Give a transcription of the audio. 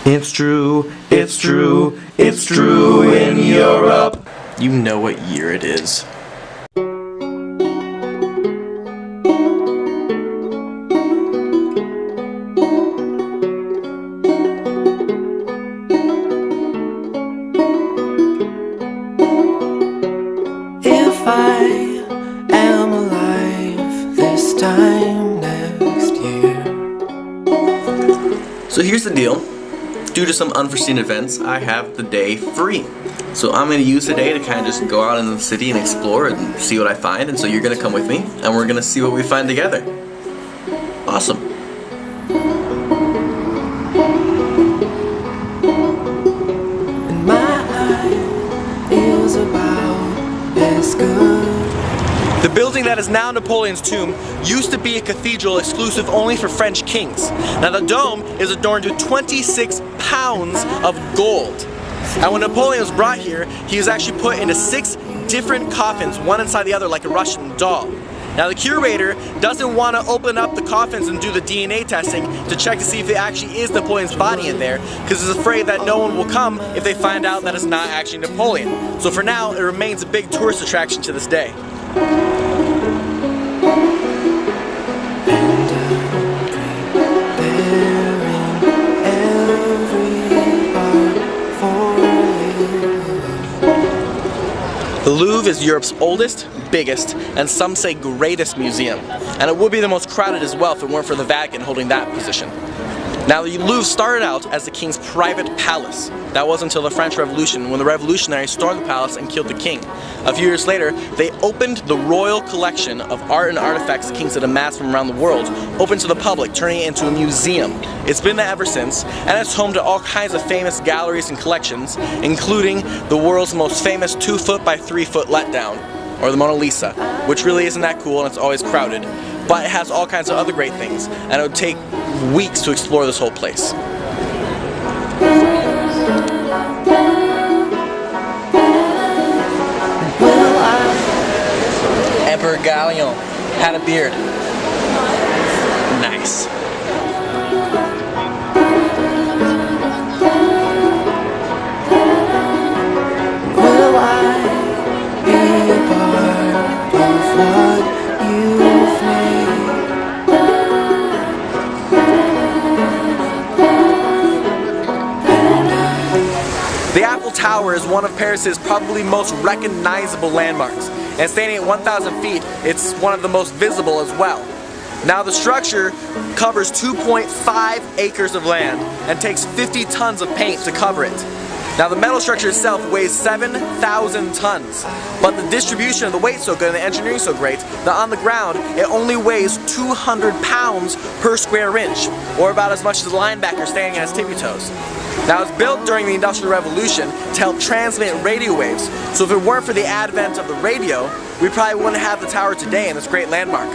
It's true, it's true, it's true in Europe. You know what year it is. If I am alive this time next year. So here's the deal. Due to some unforeseen events, I have the day free. So I'm going to use the day to kind of just go out in the city and explore and see what I find. And so you're going to come with me and we're going to see what we find together. Awesome. And my life is about as good. The building that is now Napoleon's tomb used to be a cathedral exclusive only for French kings. Now the dome is adorned with 26 pounds of gold. And when Napoleon was brought here, he was actually put into 6 different coffins, one inside the other like a Russian doll. Now the curator doesn't want to open up the coffins and do the DNA testing to check to see if it actually is Napoleon's body in there, because he's afraid that no one will come if they find out that it's not actually Napoleon. So for now, it remains a big tourist attraction to this day. The Louvre is Europe's oldest, biggest, and some say greatest museum. And it would be the most crowded as well if it weren't for the Vatican holding that position. Now the Louvre started out as the king's private palace. That was until the French Revolution, when the revolutionaries stormed the palace and killed the king. A few years later, they opened the royal collection of art and artifacts the kings had amassed from around the world, open to the public, turning it into a museum. It's been there ever since, and it's home to all kinds of famous galleries and collections, including the world's most famous 2-foot by 3-foot letdown, or the Mona Lisa, which really isn't that cool and it's always crowded. But it has all kinds of other great things, and it would take weeks to explore this whole place. Emperor Gallion had a beard. Nice. Will I be a part of what you've made? The Eiffel Tower is one of Paris's probably most recognizable landmarks, and standing at 1,000 feet, it's one of the most visible as well. Now the structure covers 2.5 acres of land and takes 50 tons of paint to cover it. Now the metal structure itself weighs 7,000 tons, but the distribution of the weight's so good and the engineering so great that on the ground it only weighs 200 pounds per square inch, or about as much as a linebacker standing on his tippy toes. Now it was built during the Industrial Revolution to help transmit radio waves, so if it weren't for the advent of the radio, we probably wouldn't have the tower today and this great landmark.